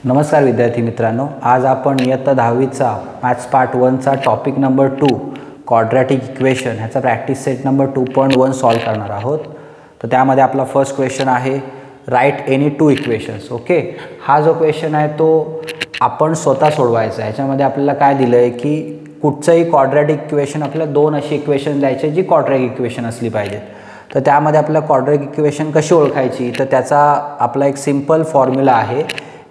नमस्कार विद्यार्थी मित्रांनो, आज आपण इयत्ता 10वीचा मॅथ्स पार्ट 1चा टॉपिक नंबर 2 क्वाड्रॅटिक इक्वेशन ह्याचा प्रॅक्टिस सेट नंबर 2.1 सॉल्व करणार आहोत। तर त्यामध्ये आपला फर्स्ट क्वेश्चन आहे write any two equations. Okay, हा जो क्वेश्चन आहे तो आपण स्वतः सोडवायचा आहे। याच्यामध्ये आपल्याला काय दिलं आहे की कुठचंही क्वाड्रॅटिक इक्वेशन आपल्याला दोन अशी इक्वेशन द्यायची जी क्वाड्रॅटिक इक्वेशन असली पाहिजेत। तर त्यामध्ये आपल्याला क्वाड्रॅटिक इक्वेशन कशी ओळखायची, तर त्याचा आपला एक सिंपल फॉर्म्युला आहे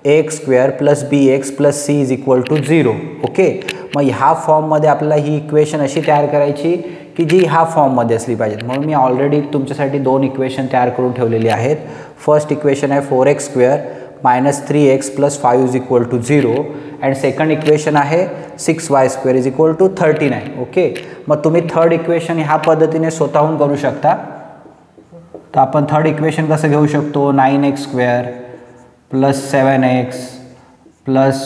x square plus B x plus C is equal to 0। Okay, मग ह्या फॉर्ममध्ये आपल्याला ही इक्वेशन अशी तयार करायची की जी ह्या फॉर्ममध्ये असली पाहिजे। म्हणून मी ऑलरेडी तुमच्यासाठी दोन इक्वेशन तयार करून ठेवलेली आहेत। फर्स्ट इक्वेशन आहे 4x square minus 3x plus 5 is equal to 0 and second equation आहे 6y square is equal to 39। Okay, मग तुम्ही थर्ड इक्वेशन ह्या पद्धतीने स्वतःहून करू शकता। तर आपण थर्ड इक्वेशन कसं घेऊ शकतो, 9x square plus 7x plus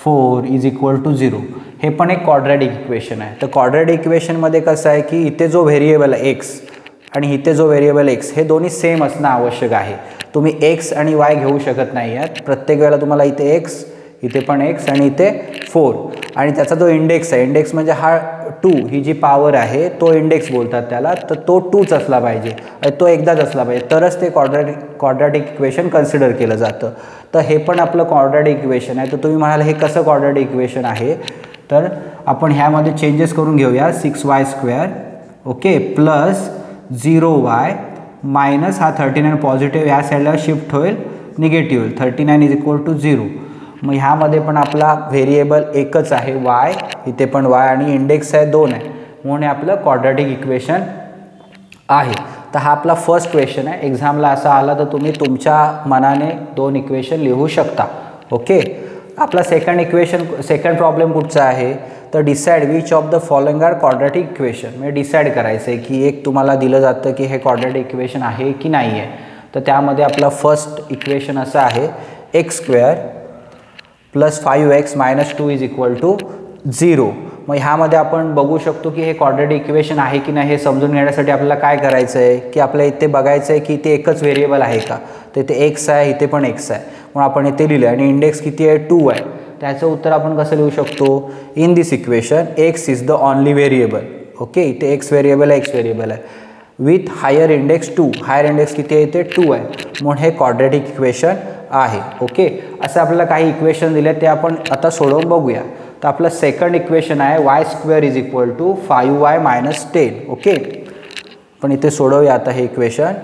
4 is equal to 0। हे पण एक क्वाड्रॅटिक इक्वेशन आहे। तर क्वाड्रॅटिक इक्वेशनमध्ये कसं आहे की इथे जो व्हेरिएबल आहे x आणि इथे जो व्हेरिएबल x हे दोन्ही सेम असणं आवश्यक आहे। तुम्ही x आणि y घेऊ शकत नाही आहात। प्रत्येक वेळेला तुम्हाला इथे x, इथे पण x आणि इथे 4 आणि त्याचा जो इंडेक्स आहे, इंडेक्स म्हणजे हा 2 ही जी पॉवर आहे तो इंडेक्स बोलतात त्याला। तर तो 2च असला पाहिजे आणि तो एकदाच असला पाहिजे तरच ते क्वाड्रॅटिक इक्वेशन कन्सिडर केलं जातं। तर हे पण आपलं क्वाड्रॅटिक इक्वेशन आहे। तर तुम्ही म्हणाल हे कसं क्वाड्रॅटिक इक्वेशन आहे, तर आपण ह्यामध्ये चेंजेस करून घेऊया। 6y square okay plus 0y minus हा 39 पॉझिटिव्ह या साईडला शिफ्ट होईल, निगेटिव्ह होईल, 39 इज इक्वल टू 0। मग ह्यामध्ये पण आपला व्हेरिएबल एकच आहे y, इथे पण y आणि इंडेक्स आहे 2 आहे, म्हणून हे आपलं क्वाड्रॅटिक इक्वेशन आहे। तर हा आपला फर्स्ट क्वेश्चन आहे। एक्झामला असा आला तर तुम्ही तुमच्या मनाने दोन इक्वेशन लिहू शकता। ओके, आपला सेकंड प्रॉब्लेम कुठचा आहे, तर decide which of the following are quadratic equation. म्हणजे डिसाइड करायचं आहे की एक तुम्हाला दिलं जातं की हे क्वाड्रॅटिक इक्वेशन आहे की नाही आहे। तर त्यामध्ये आपला फर्स्ट इक्वेशन असं आहे x square plus 5x minus 2 is equal to 0। मग ह्यामध्ये आपण बघू शकतो की हे क्वाड्रॅटिक इक्वेशन आहे की नाही हे समजून घेण्यासाठी आपल्याला काय करायचं आहे की आपल्याला इथे बघायचं आहे की इथे एकच व्हेरिएबल आहे का। तर इथे x आहे, इथे पण x आहे, म्हणून आपण इथे लिहिलं आणि इंडेक्स किती आहे 2 आहे। त्याचं उत्तर आपण कसं लिहू शकतो, in this equation x is the only variable. Okay, इथे x व्हेरिएबल आहे, x व्हेरिएबल आहे with higher index 2, higher index किती आहे इथे 2 आहे, म्हणून हे क्वाड्रॅटिक इक्वेशन आहे। ओके, असं आपल्याला काही इक्वेशन दिले ते आपण आता सोडवून बघूया। तर आपलं सेकंड इक्वेशन आहे y square is equal to 5y minus 10। Okay, पण इथे सोडवूया आता हे equation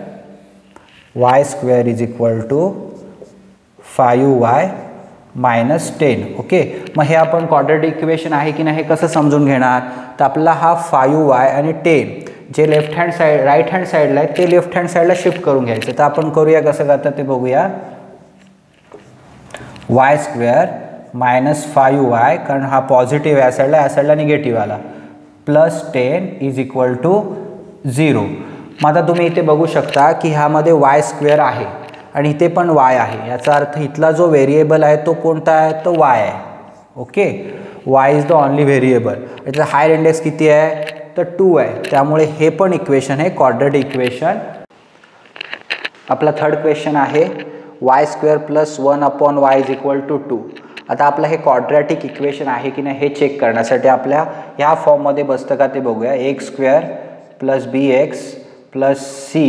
y square is equal to 5y minus 10। Okay, मग हे आपण क्वाड्रॅटिक इक्वेशन आहे की नाही हे कसं समजून घेणार, तर आपला हा 5y आणि 10 जे left hand side right hand साईडला आहे ते लेफ्ट हँड साईडला शिफ्ट करून घ्यायचं। तर आपण करूया कसं करतात ते बघूया। y स्क्वेअर मायनस 5y, कारण हा पॉझिटिव्ह या साईडला निगेटिव्ह आला, प्लस 10 इज इक्वल टू 0। मग आता तुम्ही इथे बघू शकता की ह्यामध्ये y स्क्वेअर आहे आणि इथे पण y आहे। याचा अर्थ इथला जो व्हेरिएबल आहे तो कोणता आहे, तो y आहे। Okay, y is the only variable. याचा हायर इंडेक्स किती आहे, तर 2 आहे, त्यामुळे हे पण इक्वेशन आहे क्वाड्रॅटिक इक्वेशन। आपला थर्ड क्वेश्चन आहे y square plus 1 upon y is equal to 2। आता आपलं हे क्वाड्रॅटिक इक्वेशन आहे की नाही हे चेक करण्यासाठी आपल्या ह्या फॉर्ममध्ये बसतं का ते बघूया। X square plus B x plus C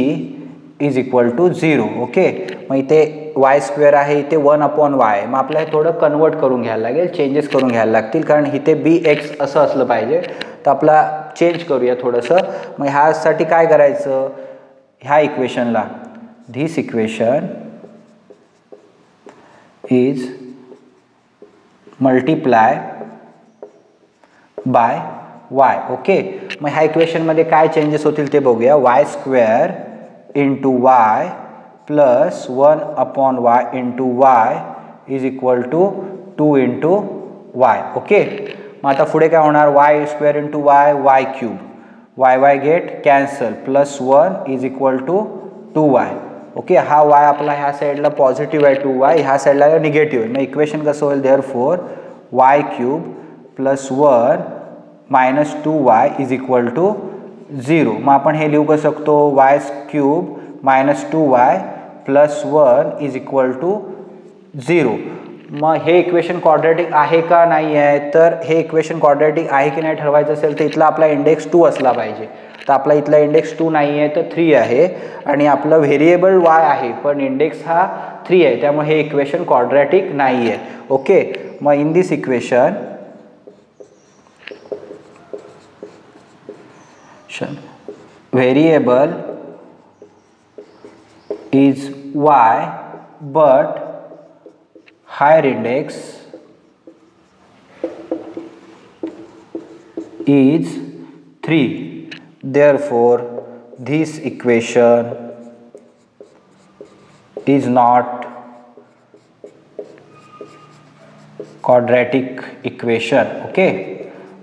is equal to 0। Okay, मग इथे y स्क्वेअर आहे, इथे 1 अपॉन y, मग आपल्याला हे थोडं कन्वर्ट करून घ्यायला लागेल, चेंजेस करून घ्यायला लागतील, कारण इथे बी एक्स असं असलं पाहिजे। तर आपला चेंज करूया थोडंसं। मग ह्यासाठी काय करायचं, ह्या इक्वेशनला this equation is multiply by y। Okay, मग ह्या इक्वेशनमध्ये काय चेंजेस होतील ते बघूया। y square into y plus 1 upon y into y is equal to 2 into y। Okay, मग आता पुढे काय होणार, y square into y cube, y get cancel, plus 1 is equal to 2y। Okay, हा y आपला ह्या साईडला पॉझिटिव्ह आहे 2y, ह्या साईडला निगेटिव्ह आहे, मग इक्वेशन कसं होईल, therefore y cube plus 1 minus 2y is equal to 0। मग आपण हे लिहू शकतो y cube minus 2y plus 1 is equal to 0। मग हे इक्वेशन क्वाड्रॅटिक आहे का नाही आहे, तर हे इक्वेशन क्वाड्रॅटिक आहे की नाही ठरवायचं असेल तर इथला आपला इंडेक्स 2 असला पाहिजे. तर आपला इथला इंडेक्स 2 नाही आहे तर 3 आहे आणि आपलं व्हेरिएबल y आहे पण इंडेक्स हा 3 आहे, त्यामुळे हे इक्वेशन क्वाड्रॅटिक नाही आहे. ओके, मग in this equation variable is y but higher index is 3, therefore this equation is not quadratic equation. Okay,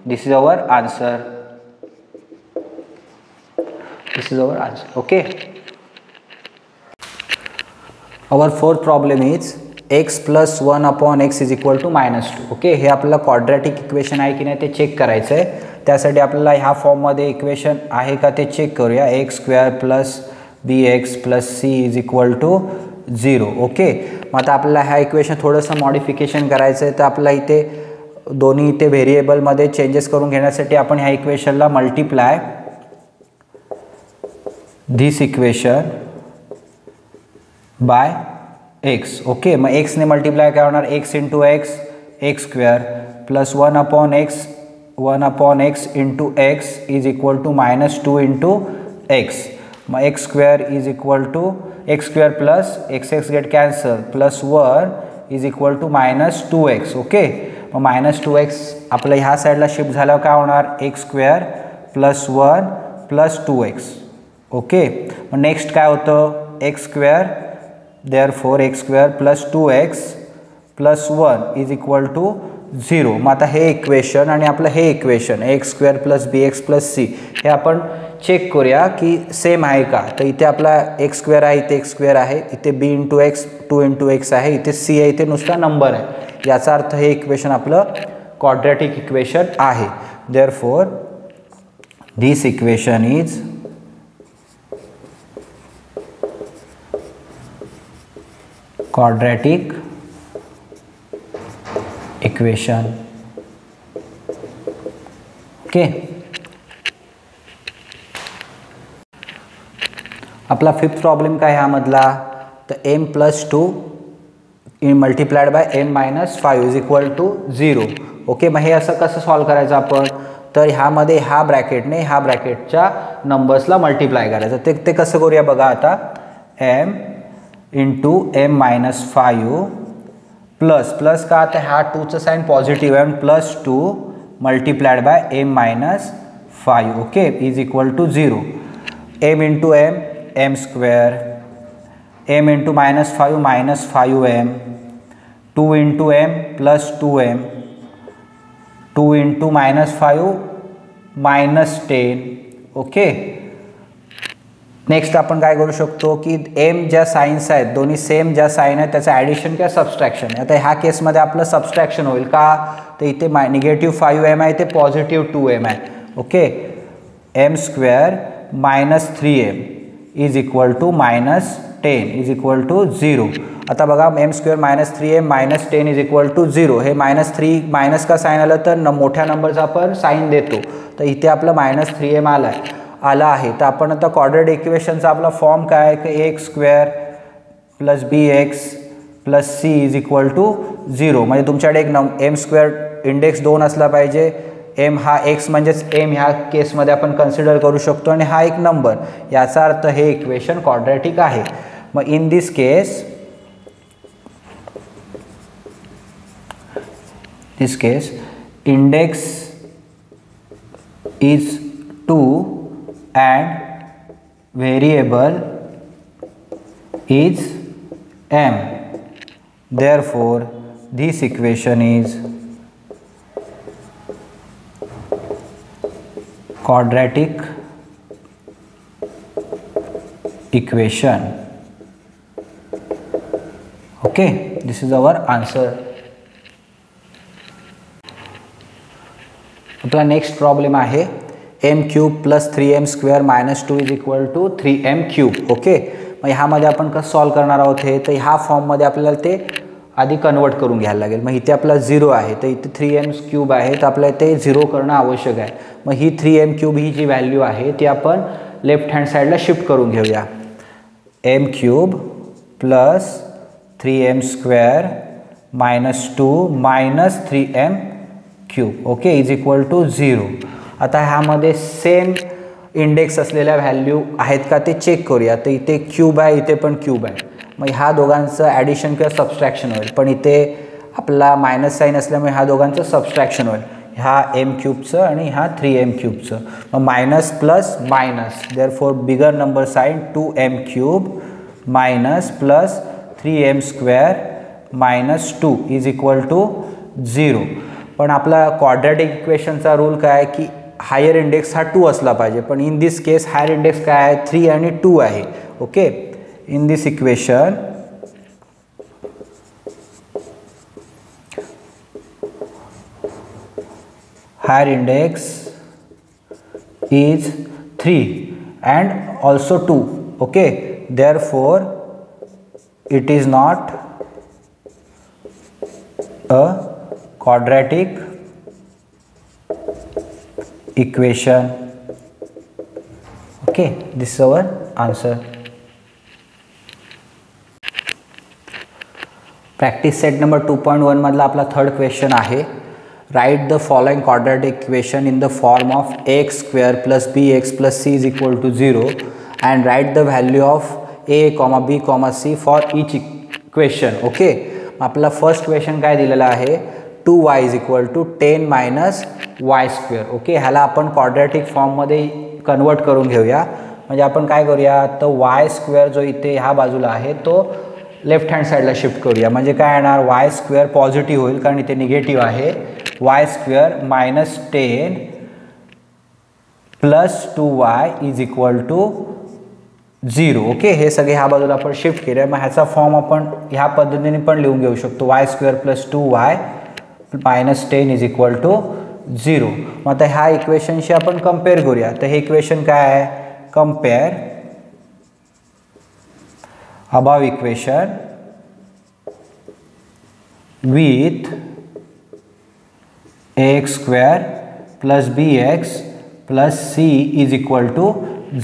this is our answer. This is our answer. Okay, our fourth problem is x plus 1 upon x is equal to -2. Okay, हे आपल्याला quadratic equation आहे की नाही ते check करायचं आहे. त्यासाठी आपल्याला ह्या फॉर्ममध्ये इक्वेशन आहे का ते चेक करूया. X square plus B x plus C is equal to 0. Okay, मग आता आपल्याला ह्या इक्वेशन थोडंसं मॉडिफिकेशन करायचं आहे. तर आपल्याला इथे दोन्ही इथे व्हेरिएबलमध्ये चेंजेस करून घेण्यासाठी आपण ह्या इक्वेशनला multiply this equation by x. Okay, मग एक्सने मल्टिप्लाय काय होणार, x into x x square plus 1 upon x into x is equal to -2 into x. मग x square is equal to x square plus x get cancel plus 1 is equal to -2x. Okay, मग -2x आपल्या ह्या साईडला shift झाल्यावर काय होणार, x square plus 1 plus 2x. Okay, मग next काय होतं, X square, therefore X square plus 2x plus 1 is equal to 0. मग आता हे इक्वेशन आणि आपलं हे इक्वेशन एक्स स्क्वेअर प्लस बी एक्स प्लस सी हे आपण चेक करूया की सेम आहे का. तर इथे आपला एक्स स्क्वेअर आहे, इथे एक्स स्क्वेअर आहे, इथे बी इंटू एक्स 2 इंटू एक्स आहे, इथे सी आहे, इथे नुसता नंबर आहे. याचा अर्थ हे इक्वेशन आपलं क्वाड्रॅटिक इक्वेशन आहे. Therefore this equation is quadratic equation. Okay, आपला फिफ्थ प्रॉब्लेम काय ह्यामधला, तर m plus 2 multiplied by m minus 5 is equal to 0. Okay, मग हे असं कसं सॉल्व करायचं आपण, तर ह्यामध्ये ह्या ब्रॅकेटने ह्या ब्रॅकेटच्या नंबर्सला मल्टिप्लाय करायचं. ते कसं करूया बघा आता, m into m minus 5 plus का आता ह्या 2चं साईन पॉझिटिव्ह आहे plus 2 multiplied by m minus 5. Okay, is equal to 0. m into m square, m into -5 -5m, 2 into m plus 2m, 2 into -5 -10. Okay, next आपण काय करू शकतो की m ज्या साईन्स आहेत दोन्ही सेम ज्या साईन आहेत त्याचं ॲडिशन किंवा सबस्ट्रॅक्शन. आता ह्या केसमध्ये आपलं सबस्ट्रॅक्शन होईल का, तर इथे -5m आहे, इथे +2m आहे. Okay, m square -3m is equal to -10 is equal to 0. आता बघा m square -3m -10 is equal to 0. हे -3 मायनस का साईन आलं तर मोठ्या नंबरचा आपण साईन देतो. तर इथे आपलं -3m आला आहे. तर आपण आता क्वाड्रॅटिक इक्वेशनचा आपला फॉर्म काय आहे की X square plus B x plus C is equal to 0. म्हणजे तुमच्याकडे एक m स्क्वेअर इंडेक्स 2 असला पाहिजे. m हा x म्हणजेच m ह्या केसमध्ये आपण कन्सिडर करू शकतो आणि हा एक नंबर. याचा अर्थ हे इक्वेशन क्वाड्रॅटिक आहे. मग in this case index is 2 and variable is m. Therefore this equation is quadratic equation. Okay, this is our answer. आपला नेक्स्ट प्रॉब्लेम आहे m cube plus 3m square minus 2 is equal to 3m cube. Okay, मग ह्यामध्ये आपण कसं solve करणार आहोत हे, तर ह्या फॉर्ममध्ये आपल्याला ते आधी कन्वर्ट करून घ्यायला लागेल. मग इथे आपला 0 आहे तर इथे 3m³ आहे तर आपल्याला ते 0 करणं आवश्यक आहे. मग ही 3m³ ही जी व्हॅल्यू आहे ती आपण लेफ्ट हँड साईडला शिफ्ट करून घेऊया. m³ plus 3m² minus 2 minus 3m³. Okay is equal to 0. आता ह्यामध्ये सेम इंडेक्स असलेल्या व्हॅल्यू आहेत का ते चेक करूया. तर इथे क्यूब आहे, इथे पण क्यूब आहे. मग ह्या दोघांचं ॲडिशन किंवा सबस्ट्रॅक्शन होईल. पण इथे आपला मायनस साईन असल्यामुळे ह्या दोघांचं सबस्ट्रॅक्शन होईल. ह्या m³ आणि ह्या 3m³. मग minus plus minus therefore bigger number sign 2m³ minus plus 3m² minus 2 is equal to 0. पण आपला क्वाड्रॅटिक इक्वेशनचा रूल काय आहे की हायर इंडेक्स हा 2 असला पाहिजे. पण in this case higher index काय आहे 3 आणि 2 आहे. Okay in this equation higher index is 3 and also 2. Okay, therefore it is not a quadratic equation. Okay, this is our answer. Practice set number 2.1 मधला आपला थर्ड क्वेश्चन आहे. Write the following quadratic equation in the form of ax square plus bx plus c is equal to 0 and write the value of a, b, c for each equation. Okay, आपला first question काय दिलेला आहे 2y is equal to 10 minus y square. Okay ह्याला आपण quadratic फॉर्ममध्ये convert करून घेऊया. म्हणजे आपण काय करूया तर y स्क्वेअर जो इथे ह्या बाजूला आहे तो लेफ्ट हँड साईडला शिफ्ट करूया. म्हणजे काय येणार y स्क्वेअर पॉझिटिव्ह होईल कारण इथे निगेटिव्ह आहे. y square minus 10 plus 2y is equal to 0. Okay हे सगळे ह्या बाजूला आपण शिफ्ट केले. मग ह्याचा फॉर्म आपण ह्या पद्धतीने पण लिहून घेऊ शकतो y square plus 2y minus 10 is equal to 0. मग आता ह्या इक्वेशनशी आपण कम्पेअर करूया. तर हे इक्वेशन काय आहे compare above equation with ax square plus bx plus c is equal to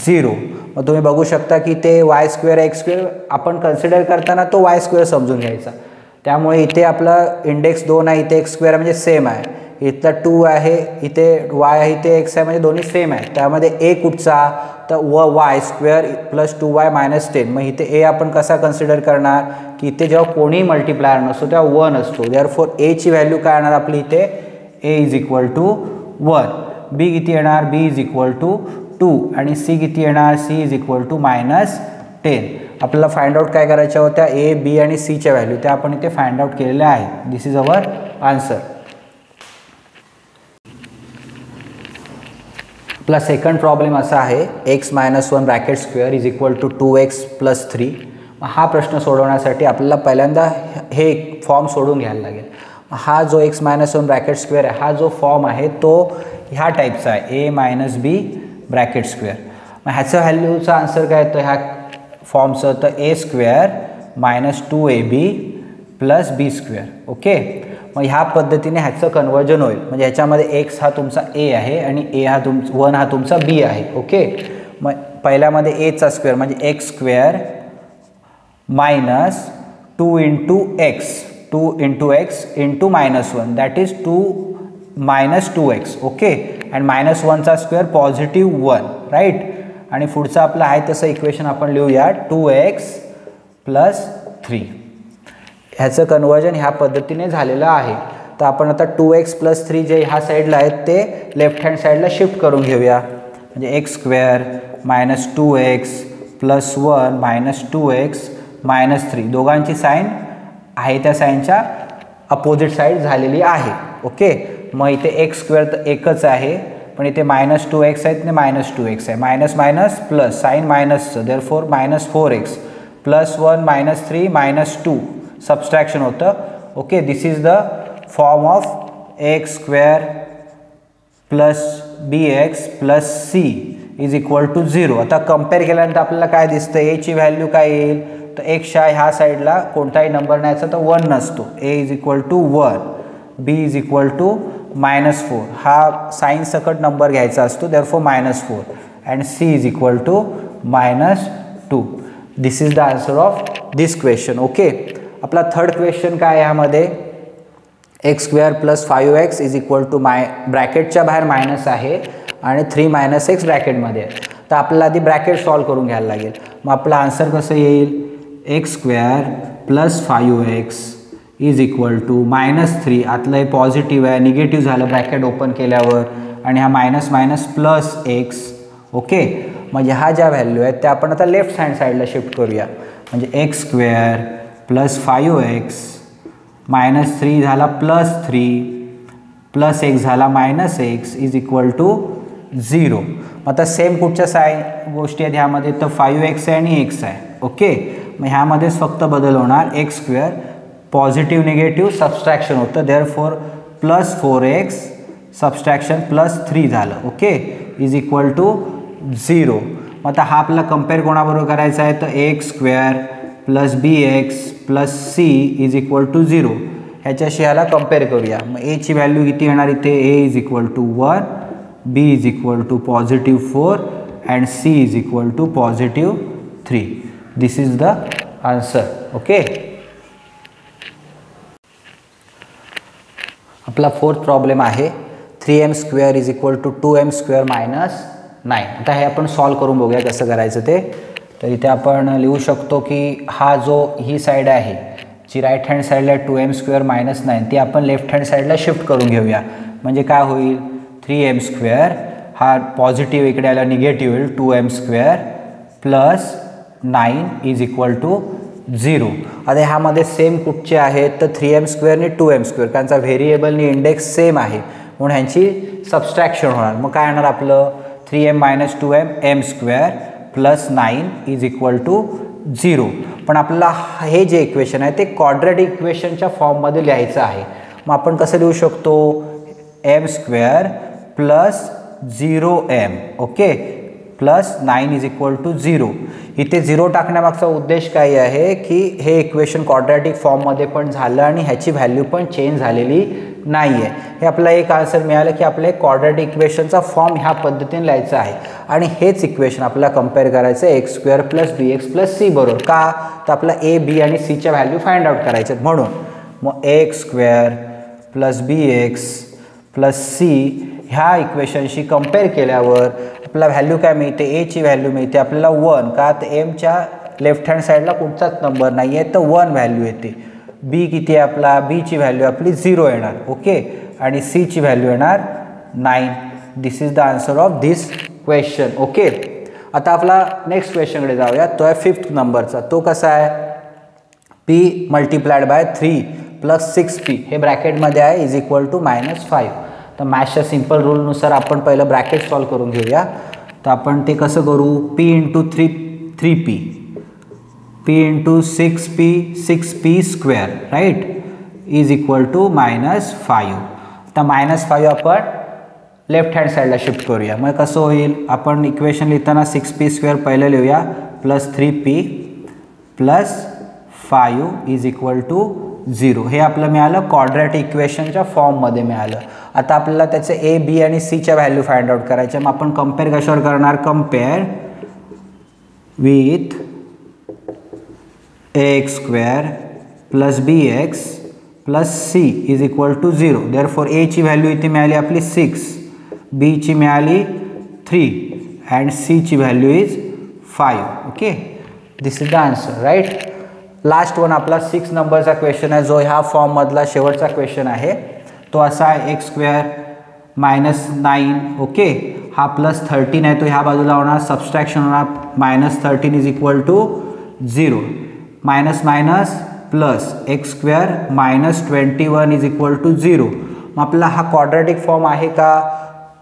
0. मग तुम्ही बघू शकता की ते y स्क्वेअर एक्स स्क्वेअर आपण कन्सिडर करताना तो y स्क्वेअर समजून घ्यायचा. त्यामुळे इथे आपला इंडेक्स 2 आहे, इथे एक्स स्क्वेअर म्हणजे सेम आहे, इथला 2 आहे, इथे y आहे, इथे x आहे म्हणजे दोन्ही सेम आहे. त्यामध्ये a कुठचा तर y square plus 2y minus 10. मग इथे a आपण कसा कन्सिडर करणार की इथे जेव्हा कोणीही मल्टिप्लायर नसतो तेव्हा 1 असतो. देअरफॉर a ची व्हॅल्यू काय येणार आपली इथे a is equal to 1. b किती येणार b इज इक्वल टू 2 आणि c किती येणार c is equal to minus 10. आपल्याला फाइंड आउट काय करायच्या होत्या a b आणि c च्या व्हॅल्यू त्या आपण इथे फाइंड आउट केलेल्या आहेत. This is our answer. आपला सेकंड प्रॉब्लेम असा आहे x minus 1 bracket square is equal to 2x plus 3. हा प्रश्न सोडवण्यासाठी आपल्याला पहिल्यांदा हे फॉर्म सोडून घ्यायला लागेल. हा जो x मायनस 1 ब्रॅकेट स्क्वेअर आहे हा जो फॉर्म आहे तो ह्या टाईपचा आहे a minus b bracket square. मग ह्याचं व्हॅल्यूचा आन्सर काय येतं ह्या फॉर्मचं तर a square minus 2ab plus b square. Okay मग ह्या पद्धतीने ह्याचं कन्वर्जन होईल. म्हणजे ह्याच्यामध्ये x हा तुमचा a आहे आणि a हा 1 हा तुमचा b आहे. ओके मग पहिल्यामध्ये a चा स्क्वेअर म्हणजे x square minus 2 into x into minus 1 that is 2 minus 2x. Okay and minus 1चा स्क्वेअर पॉझिटिव्ह 1 राईट. आणि पुढचं आपलं आहे तसं इक्वेशन आपण लिहूया 2x प्लस 3. ह्याचं कन्वर्जन ह्या पद्धतीने झालेलं आहे. तर आपण आता 2x प्लस 3 जे ह्या साईडला आहेत ते लेफ्ट हँड साईडला शिफ्ट करून घेऊया. म्हणजे x square minus 2x plus 1 minus 2x minus 3 दोघांची साईन आहे त्या साईनच्या अपोजिट साईड झालेली आहे. ओके मग इथे x स्क्वेअर तर एकच आहे पण इथे मायनस 2x आहे, इथे मायनस 2x आहे. मायनस मायनस प्लस साईन मायनसचं therefore minus 4x plus 1 minus 3 minus 2 subtraction होतं. Okay this is the form of x square plus bx plus c is equal to 0. आता कम्पेअर केल्यानंतर आपल्याला काय दिसतं a ची व्हॅल्यू काय येईल तर एक्सच्या ह्या साईडला कोणताही नंबर न्यायचा तर 1 नसतो. A is equal to 1, b is equal to -4 हा साइन सकट नंबर घ्यायचा असतो, therefore -4 and c is equal to -2. This is the answer of this question. Okay, आपला थर्ड क्वेश्चन काय आहे ह्यामध्ये, x² + 5x is equal to ब्रॅकेटच्या बाहेर minus आहे आणि 3 - x ब्रॅकेटमध्ये आहे. तर आपल्याला आधी ब्रॅकेट सॉल्व करून घ्यायला लागेल. मग आपला आन्सर कसं येईल, x² + 5x is equal to -3. आतलं हे पॉझिटिव्ह आहे, निगेटिव्ह झालं ब्रॅकेट ओपन केल्यावर, आणि हा मायनस प्लस x. ओके, म्हणजे ह्या ज्या व्हॅल्यू आहेत त्या आपण आता लेफ्ट हँड साईडला शिफ्ट करूया. म्हणजे x² + 5x -3 झाला +3 प्लस x झाला -x इज इक्वल टू 0. आता सेम कुठच्या गोष्टी आहेत ह्यामध्ये, तर 5x आहे आणि x आहे. ओके, मग ह्यामध्येच फक्त बदल होणार, x² पॉझिटिव्ह निगेटिव्ह सबस्ट्रॅक्शन होतं, देअरफॉर +4x सबस्ट्रॅक्शन +3 झालं. Okay, is equal to 0. मग आता हा आपला कम्पेअर कोणाबरोबर करायचा आहे, तर x² + bx + c is equal to 0 ह्याच्याशी ह्याला कम्पेअर करूया. मग a ची व्हॅल्यू किती येणार इथे, a is equal to 1, b is equal to +4 and c is equal to +3. This is the answer. Okay, आपला फोर्थ प्रॉब्लेम आहे 3m² is equal to 2m² - 9. आता हे आपण सॉल्व करून बघूया कसं करायचं ते. तर इथे आपण लिहू शकतो की हा जो ही साईड आहे जी राईट हँड साईडला 2m² - 9 ती आपण लेफ्ट हँड साईडला शिफ्ट करून घेऊया. म्हणजे काय होईल, 3m² हा पॉझिटिव्ह इकडे आला निगेटिव्ह होईल, 2m² + 9 इज इक्वल टू 0. आता ह्यामध्ये सेम कुठचे आहेत, तर 3m² आणि 2m², त्यांचा व्हेरिएबलनी इंडेक्स सेम आहे म्हणून ह्यांची सबस्ट्रॅक्शन होणार. मग काय येणार आपलं, 3m - 2m m² + 9 is equal to 0. पण आपल्याला हे जे इक्वेशन आहे ते क्वाड्रॅटिक इक्वेशनच्या फॉर्ममध्ये लिहायचं आहे. मग आपण कसं लिहू शकतो, m² + 0m okay +9 is equal to 0. इथे 0 टाकण्यामागचा उद्देश काय आहे की हे इक्वेशन क्वाड्रॅटिक फॉर्ममध्ये पण झालं आणि ह्याची व्हॅल्यू पण चेंज झालेली नाही आहे. हे आपला एक आन्सर मिळालं की आपल्या क्वाड्रॅटिक इक्वेशनचा फॉर्म ह्या पद्धतीने लिहायचा आहे. आणि हेच इक्वेशन आपल्याला कम्पेअर करायचं आहे x² + bx + c बरोबर. का, तर आपला a, b आणि c च्या व्हॅल्यू फाइंड आउट करायचे आहेत म्हणून. मग x² + bx + c ह्या इक्वेशनशी कम्पेअर केल्यावर आपल्याला व्हॅल्यू काय मिळते, a ची व्हॅल्यू मिळते आपल्याला 1. का, तर mच्या लेफ्ट हँड साईडला कुठचाच नंबर नाही आहे तर 1 व्हॅल्यू येते. b किती आहे आपला, b ची व्हॅल्यू आपली 0 येणार. ओके, आणि c ची व्हॅल्यू येणार 9. This is the answer of this question. Okay, आता आपला नेक्स्ट क्वेश्चनकडे जाऊया. तो आहे 5th नंबरचा. तो कसा आहे, p × 3 + 6p हे ब्रॅकेटमध्ये आहे इज इक्वल टू -5. तर मॅथ्सच्या सिम्पल रूलनुसार आपण पहिलं ब्रॅकेट सॉल्व करून घेऊया. तर आपण ते कसं करू, p × 3p p × 6p 6p² right is equal to -5. आता -5 आपण लेफ्ट हँड साईडला शिफ्ट करूया. मग कसं होईल, आपण इक्वेशन लिहिताना 6p² पहिलं लिहूया +3p + 5 इज इक्वल टू 0. हे आपलं मिळालं क्वाड्रॅटिक इक्वेशनच्या फॉर्ममध्ये मिळालं. आता आपल्याला त्याचे a, b आणि c च्या व्हॅल्यू फाइंड आउट करायच्या. मग आपण कम्पेअर कशावर करणार, compare with x² + bx + c is equal to 0. Therefore a ची व्हॅल्यू इथे मिळाली आपली 6, b ची मिळाली 3 अँड c ची value is 5. Okay, this is the answer right. Last one आपला 6 नंबरचा क्वेश्चन आहे जो ह्या फॉर्ममधला शेवटचा क्वेश्चन आहे. तो असा आहे x² - 9. ओके, हा +13 आहे तो ह्या बाजूला होणार, सबस्ट्रॅक्शन होणार -13 is equal to 0. Minus plus x² - 21 is equal to 0. मग आपला हा क्वाड्रॅटिक फॉर्म आहे का,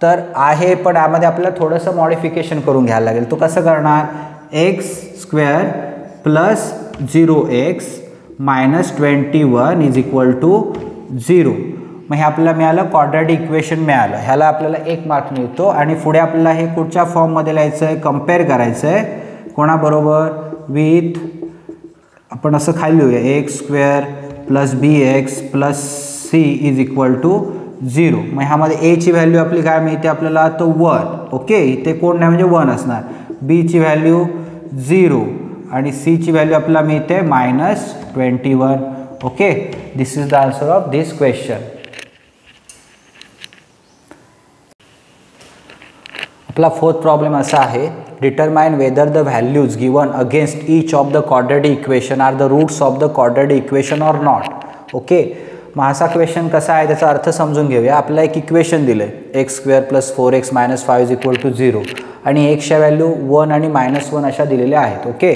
तर आहे, पण यामध्ये आपल्याला थोडंसं मॉडिफिकेशन करून घ्यायला लागेल. तो कसं करणार, x² + 0x - 21 is equal to 0. मग हे आपल्याला मिळालं क्वाड्रॅटिक इक्वेशन मिळालं. ह्याला आपल्याला 1 मार्क मिळतो. आणि पुढे आपल्याला हे कुठच्या फॉर्ममध्ये लिहायचं आहे, कम्पेअर करायचं आहे कोणाबरोबर, विथ आपण असं खाली लिहूया x square plus B x plus C is equal to 0. मग ह्यामध्ये एची व्हॅल्यू आपली काय मिळते आपल्याला तर 1. ओके, इथे कोण नाही म्हणजे 1 असणार. बीची व्हॅल्यू 0 आणि सीची व्हॅल्यू आपल्याला मिळते -21. Okay, this is the answer of this question. आपला फोर्थ प्रॉब्लेम असा आहे, determine whether the values given against each of the quadratic equation are the roots of the quadratic equation or not. Okay, मग असा question कसा आहे त्याचा अर्थ समजून घेऊया. आपल्याला एक इक्वेशन दिलं आहे x square plus 4x minus 5 is equal to 0 आणि एक्सच्या व्हॅल्यू 1 आणि -1 अशा दिलेल्या आहेत. ओके,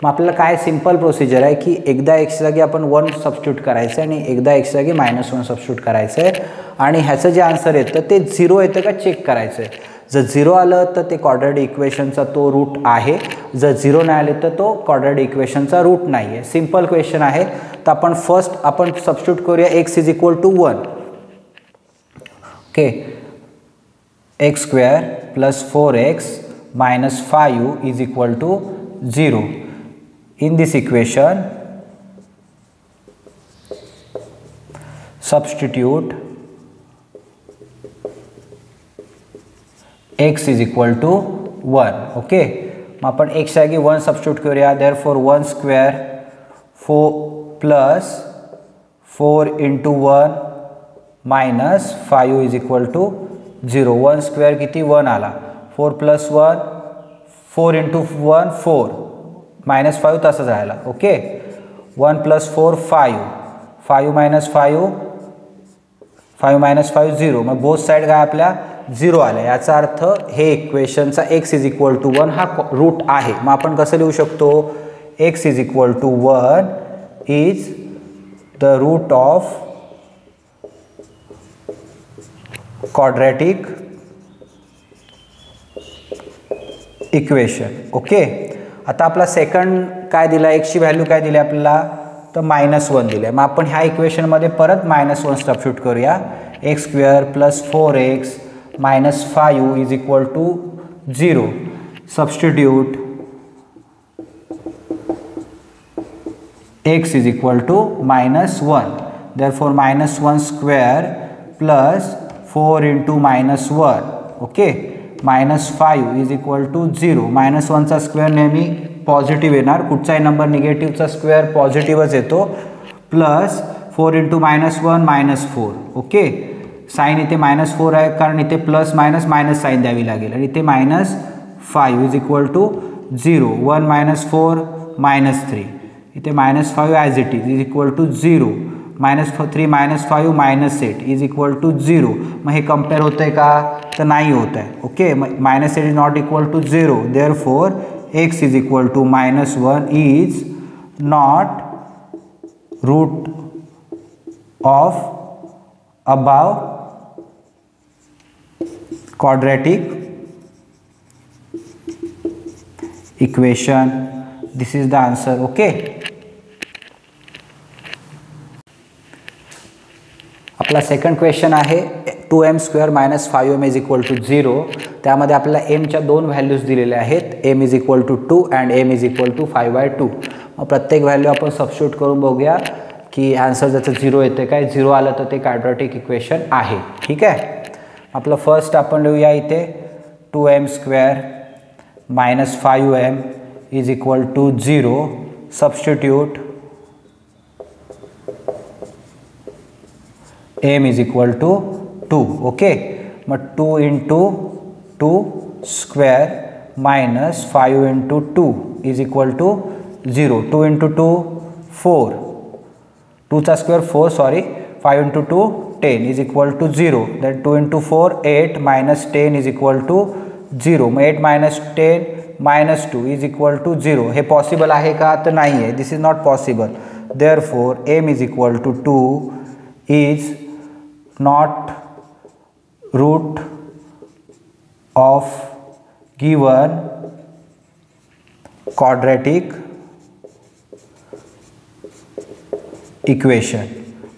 मग आपल्याला काय सिंपल प्रोसिजर आहे की एकदा एक्स जागी आपण 1 सबस्टिट्यूट करायचं आहे आणि एकदा एक्स जागी -1 सबस्टिट्यूट करायचं आहे आणि ह्याचं जे आन्सर येतं ते 0 येतं का चेक करायचं आहे. जर 0 आलं तर ते क्वाड्रॅटिक इक्वेशनचा तो रूट आहे, जर 0 नाही आले तर तो क्वाड्रॅटिक इक्वेशनचा रूट नाही आहे. सिंपल क्वेश्चन आहे. तर आपण फर्स्ट आपण सबस्टिट्यूट करूया x is equal to 1. Okay, x square plus 4x minus 5 is equal to 0. In this equation substitute x is equal to 1. Okay, मग आपण x जागी 1 सबस्टिट्यूट करूया. Therefore 1 square 4 plus 4 into 1 minus 5 is equal to 0. 1 square किती 1 आला. 4 plus 1 4 into 1 4 minus 5 तसंच राहिला. Okay, 1 plus 4 5 5 minus 5 5 minus 5 0. मग both side काय आपल्या 0 आल्या. याचा अर्थ हे इक्वेशनचा x इज इक्वल टू 1 हा रूट आहे. मग आपण कसं लिहू शकतो x is equal to 1 is the root of quadratic equation. Okay, आता आपला सेकंड काय दिला एक्सची व्हॅल्यू काय दिली आपल्याला तर -1 दिली आहे. मग आपण ह्या इक्वेशनमध्ये परत -1 सबस्टिट्यूट करूया. X square plus 4x minus 5 is equal to 0. Substitute x is equal to -1. Therefore -1 square plus 4 into -1. Okay, -5 is equal to 0. -1चा स्क्वेअर नेहमी पॉझिटिव्ह येणार, कुठचाही नंबर निगेटिव्हचा स्क्वेअर पॉझिटिव्हच येतो. Plus 4 into -1 -4. ओके, साईन इथे -4 आहे कारण इथे प्लस मायनस मायनस साईन द्यावी लागेल आणि इथे -5 इज इक्वल टू 0. 1 -4 -3. इथे -5 as it is equal to 0. -3 -5 -8 is equal to 0. मग हे कम्पेअर होतं आहे का तर नाही होत आहे. Okay, -8 is not equal to 0. Therefore x is equal to -1 is not root of above quadratic equation. This is the answer. Okay, आपला सेकंड क्वेश्चन आहे 2m square minus 5m is equal to 0. त्यामध्ये आपल्याला एमच्या 2 values दिलेल्या आहेत. m is equal to 2 and m is equal to 5/2. मग प्रत्येक value आपण सबस्टिट्यूट करून बघूया की आन्सर ज्याचं 0 येते काय. 0 आलं तर ते क्वाड्रॅटिक इक्वेशन आहे. ठीक आहे, आपलं फर्स्ट आपण लिहूया इथे 2m square minus 5m is equal to 0. Substitute m is equal to 2. Okay, मग 2 into 2 square minus 5 into 2 is equal to 0. 2 into 2 4. 2चा square 4 sorry 5 into 2 10 is equal to 0. then 2 into 4 8 minus 10 is equal to 0. मग 8 minus 10 minus 2 is equal to 0. हे possible आहे का तर नाही आहे. This is not possible. Therefore m is equal to 2 is not root of given quadratic equation.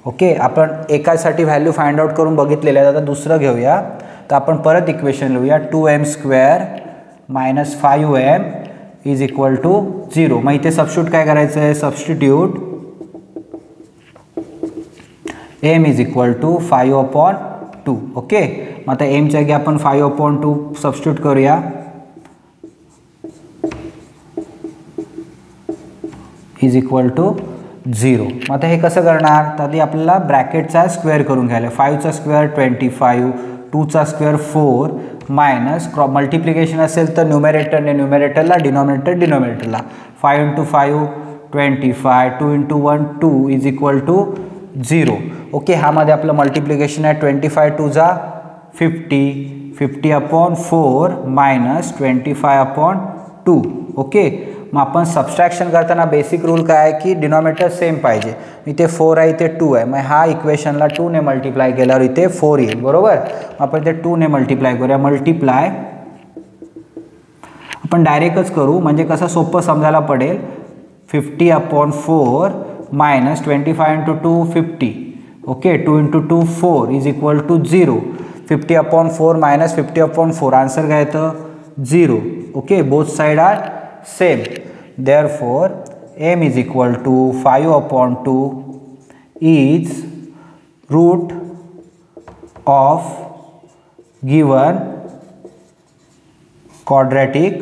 Okay, आपण एकासाठी value find out करून बघितलेलं आहे. आता दुसरं घेऊया. तर आपण परत इक्वेशन लिहूया 2m square minus 5m is equal to 0. मग इथे सबस्टिट्यूट काय करायचं आहे, substitute m is equal to 5/2. Okay, मग आता mच्या जागी आपण 5/2 सबस्टिट्यूट करूया. Is equal to 0. मग आता हे कसं करणार, तर आधी आपल्याला ब्रॅकेटचा स्क्वेअर करून घ्यायला. 5चा स्क्वेअर 25, 2चा स्क्वेअर 4 मायनस मल्टिप्लिकेशन असेल तर न्यूमरेटरने न्यूमरेटरला, डिनॉमिनेटरला. 5 × 5 25, 2 × 1 2 इज इक्वल टू 0. ओके, ह्यामध्ये आपलं मल्टिप्लिकेशन आहे 25 2 जा 50, 50/4 मायनस 25/2. ओके, मग आपण सबस्ट्रॅक्शन करताना बेसिक रूल काय आहे की डिनॉमिनेटर सेम पाहिजे. इथे 4 आहे, इथे 2 आहे. मग ह्या इक्वेशनला 2 ने मल्टिप्लाय केल्यावर इथे 4 येईल. बरोबर, आपण इथे 2 ने मल्टिप्लाय करूया. मल्टिप्लाय आपण डायरेक्टच करू म्हणजे कसं सोपं समजायला पडेल. 50/4 मायनस 25 × 2 50. ओके, 2 × 2 4 is equal to 0. 50/4 minus 50/4 answer काय येतं 0. Okay, both side are same. Therefore m is equal to 5/2 is root of given quadratic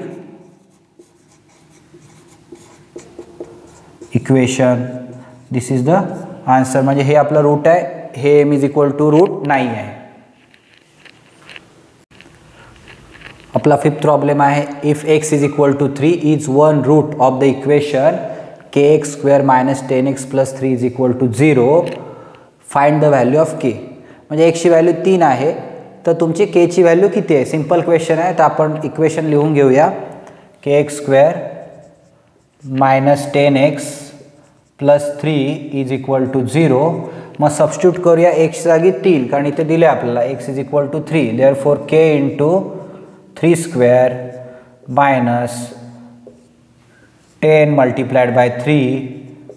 equation. This is the answer. म्हणजे हे आपलं रूट आहे, हे m is equal to root नाही आहे. आपला फिफ्थ प्रॉब्लेम आहे. If x is equal to 3 is one root of the equation kx² minus 10x plus 3 is equal to 0, find the value of k. म्हणजे x ची value 3 आहे, तर तुमची k ची व्हॅल्यू किती आहे. सिंपल क्वेश्चन आहे, तर आपण इक्वेशन लिहून घेऊया. kx² minus 10x plus 3 is equal to 0. मग सबस्टिट्यूट करूया x जागी 3, कारण इथे दिले आपल्याला x is equal to 3. Therefore k into 3² minus 10 multiplied by 3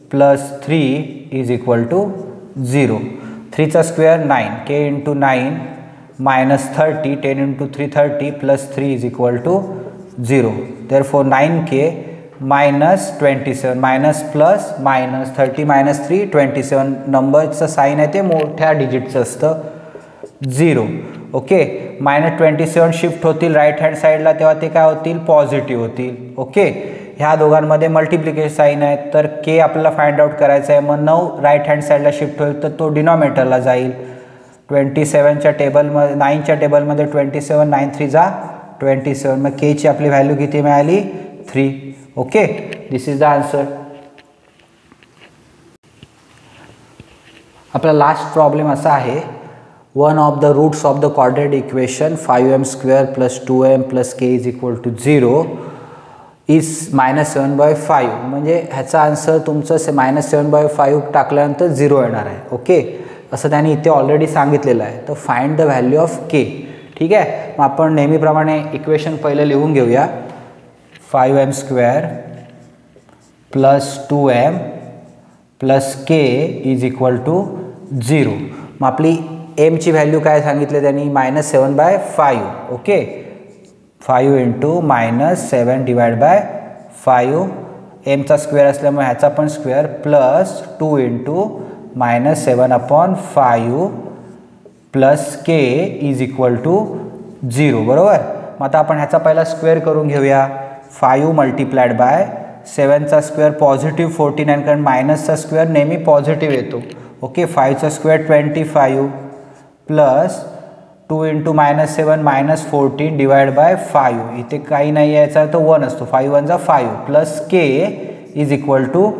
plus 3 is equal to 0. 3चा square 9, k into 9 minus 30, 10 into 3 30 plus 3 is equal to 0. Therefore 9k minus 27 minus plus minus 30 minus 3 27. नंबरचं sine आहे ते मोठ्या डिजिटचं असतं 0. Okay, -27 shift होतील right hand साईडला, तेव्हा ते काय होतील पॉझिटिव्ह होतील. ओके, ह्या दोघांमध्ये मल्टिप्लिकेशन साईन आहे, तर के आपल्याला फाइंड आउट करायचं आहे. मग 9 राईट हँड साईडला शिफ्ट होईल तर तो डिनॉमिनेटरला जाईल. 27च्या टेबलमध्ये 9च्या टेबलमध्ये 27, 9 3 जा 27. मग के ची आपली व्हॅल्यू किती मिळाली 3. Okay, this is the answer. आपला लास्ट प्रॉब्लेम असा आहे. one of the roots of the quadratic equation 5m² plus 2m plus k is equal to 0 is -7/5. म्हणजे ह्याचा आन्सर तुमचं -7/5 टाकल्यानंतर 0 येणार आहे. ओके, असं त्याने इथे ऑलरेडी सांगितलेलं आहे. तर find the value of k. ठीक आहे, मग आपण नेहमीप्रमाणे इक्वेशन पहिलं लिहून घेऊया. 5m² plus 2m plus k is equal to 0. मग आपली m ची व्हॅल्यू काय सांगितले त्यांनी -7/5. Okay, 5 into -7 divide by 5. mचा स्क्वेअर असल्यामुळे ह्याचा पण square plus 2 into -7/5 plus k is equal to 0. बरोबर, मग आता आपण ह्याचा पहिला स्क्वेअर करून घेऊया. 5 मल्टिप्लाइड बाय 7चा स्क्वेअर पॉझिटिव्ह 49, कारण मायनसचा स्क्वेअर नेहमी पॉझिटिव्ह येतो. ओके, 5चा square 25 plus 2 into -7 -14 divide by 5. इथे काही नाही यायचा तर 1 असतो. 5 1 जा 5 plus k is equal to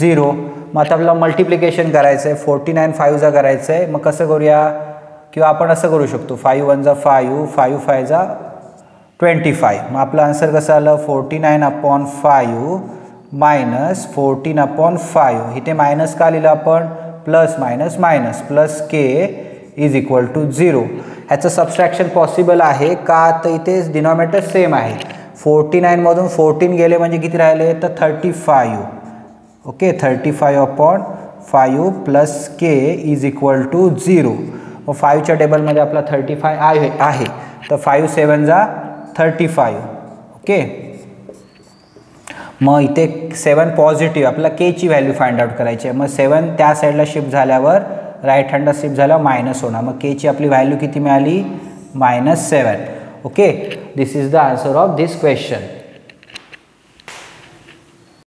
0. मग आता आपल्याला मल्टिप्लिकेशन करायचं आहे. 49 5 जा करायचं आहे. मग कसं करूया, किंवा आपण असं करू शकतो 5 1 जा 5, 5 5 जा 25. मग आपलं आन्सर कसं आलं 49/5 मायनस 14/5. इथे मायनस का लिहिलं आपण, plus minus minus plus k is equal to 0. ह्याचं सबस्ट्रॅक्शन पॉसिबल आहे का, तर इथे डिनॉमिनेटर सेम आहे. 49 मधून 14 गेले म्हणजे किती राहिले तर 35. Okay, 35/5 plus k is equal to 0. व 5च्या टेबलमध्ये आपला 35 आहे, तर 5 7 जा 35. ओके, मग इथे 7 पॉझिटिव्ह, आपल्याला केची व्हॅल्यू फाइंड आउट करायची आहे. मग 7 त्या साईडला शिफ्ट झाल्यावर राईट हँडला शिफ्ट झाल्यावर मायनस होणार. मग केची आपली व्हॅल्यू किती मिळाली? -7. Okay, this is the answer of this question.